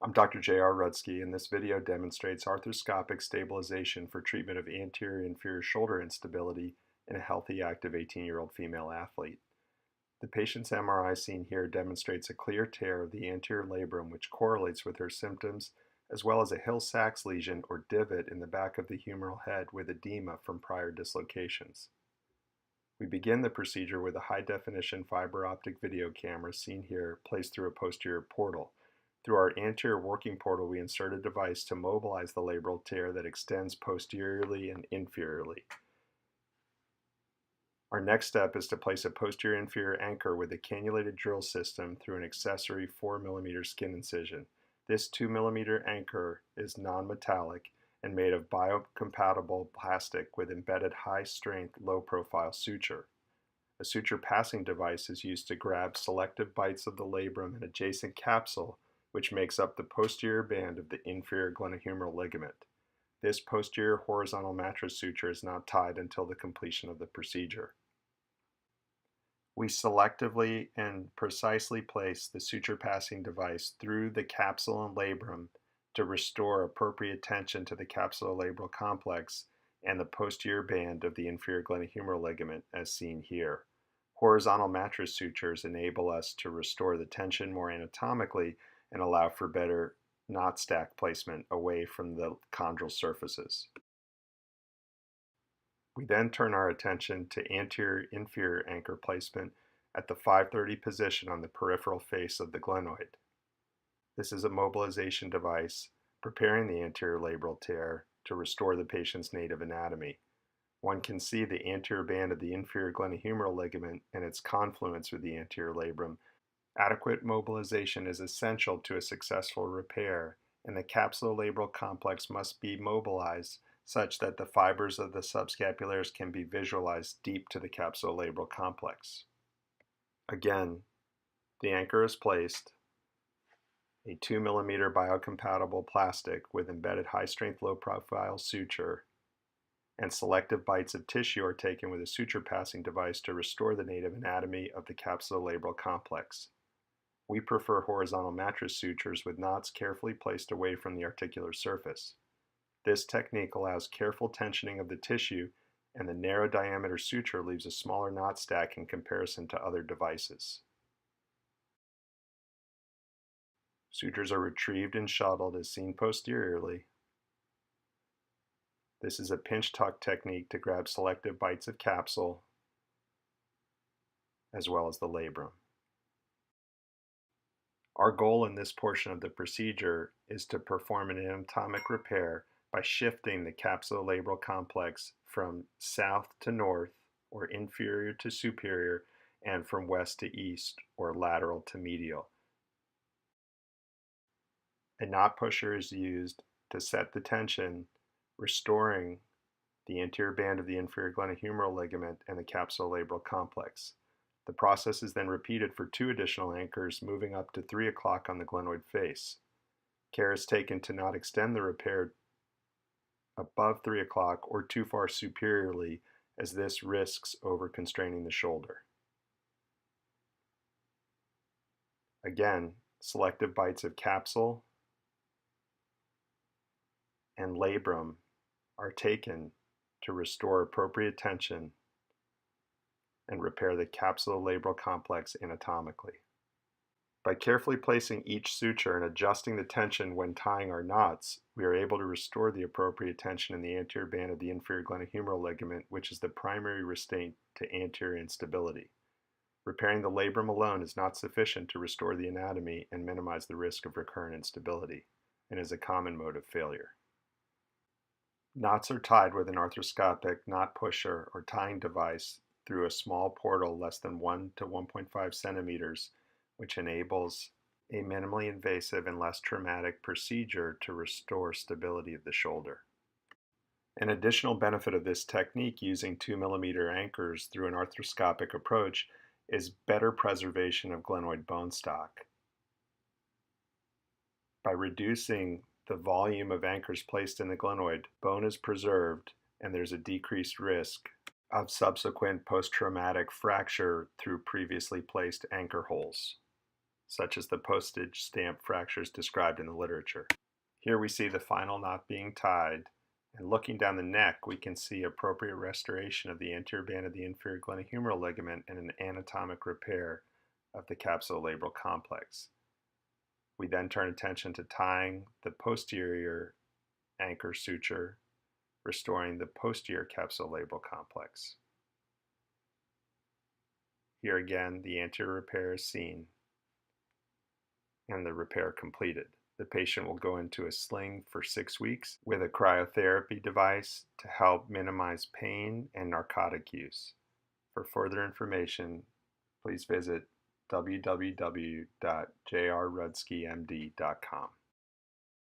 I'm Dr. J.R. Rudsky, and this video demonstrates arthroscopic stabilization for treatment of anterior-inferior shoulder instability in a healthy, active 18-year-old female athlete. The patient's MRI seen here demonstrates a clear tear of the anterior labrum which correlates with her symptoms, as well as a Hill-Sachs lesion or divot in the back of the humeral head with edema from prior dislocations. We begin the procedure with a high-definition fiber optic video camera seen here placed through a posterior portal. Through our anterior working portal, we insert a device to mobilize the labral tear that extends posteriorly and inferiorly. Our next step is to place a posterior-inferior anchor with a cannulated drill system through an accessory 4mm skin incision. This 2mm anchor is non-metallic and made of biocompatible plastic with embedded high-strength, low-profile suture. A suture passing device is used to grab selective bites of the labrum and adjacent capsule, which makes up the posterior band of the inferior glenohumeral ligament. This posterior horizontal mattress suture is not tied until the completion of the procedure. We selectively and precisely place the suture passing device through the capsule and labrum to restore appropriate tension to the capsulolabral complex and the posterior band of the inferior glenohumeral ligament as seen here. Horizontal mattress sutures enable us to restore the tension more anatomically and allow for better knot stack placement away from the chondral surfaces. We then turn our attention to anterior-inferior anchor placement at the 530 position on the peripheral face of the glenoid. This is a mobilization device preparing the anterior labral tear to restore the patient's native anatomy. One can see the anterior band of the inferior glenohumeral ligament and its confluence with the anterior labrum. Adequate mobilization is essential to a successful repair, and the capsulolabral complex must be mobilized such that the fibers of the subscapularis can be visualized deep to the capsulolabral complex. Again, the anchor is placed, a 2mm biocompatible plastic with embedded high-strength, low-profile suture, and selective bites of tissue are taken with a suture passing device to restore the native anatomy of the capsulolabral complex. We prefer horizontal mattress sutures with knots carefully placed away from the articular surface. This technique allows careful tensioning of the tissue, and the narrow diameter suture leaves a smaller knot stack in comparison to other devices. Sutures are retrieved and shuttled as seen posteriorly. This is a pinch tuck technique to grab selective bites of capsule as well as the labrum. Our goal in this portion of the procedure is to perform an anatomic repair by shifting the capsulolabral complex from south to north, or inferior to superior, and from west to east, or lateral to medial. A knot pusher is used to set the tension, restoring the anterior band of the inferior glenohumeral ligament and the capsulolabral complex. The process is then repeated for 2 additional anchors, moving up to 3 o'clock on the glenoid face. Care is taken to not extend the repair above 3 o'clock or too far superiorly, as this risks over-constraining the shoulder. Again, selective bites of capsule and labrum are taken to restore appropriate tension and repair the capsulolabral complex anatomically. By carefully placing each suture and adjusting the tension when tying our knots, we are able to restore the appropriate tension in the anterior band of the inferior glenohumeral ligament, which is the primary restraint to anterior instability. Repairing the labrum alone is not sufficient to restore the anatomy and minimize the risk of recurrent instability, and is a common mode of failure. Knots are tied with an arthroscopic knot pusher or tying device through a small portal less than 1 to 1.5 centimeters, which enables a minimally invasive and less traumatic procedure to restore stability of the shoulder. An additional benefit of this technique using 2mm anchors through an arthroscopic approach is better preservation of glenoid bone stock. By reducing the volume of anchors placed in the glenoid, bone is preserved and there's a decreased risk of subsequent post-traumatic fracture through previously placed anchor holes. such as the postage stamp fractures described in the literature. Here we see the final knot being tied, and looking down the neck, we can see appropriate restoration of the anterior band of the inferior glenohumeral ligament and an anatomic repair of the capsulolabral complex. We then turn attention to tying the posterior anchor suture, restoring the posterior capsulolabral complex. Here again, the anterior repair is seen and the repair completed. The patient will go into a sling for 6 weeks with a cryotherapy device to help minimize pain and narcotic use. For further information, please visit www.jrrudskymd.com.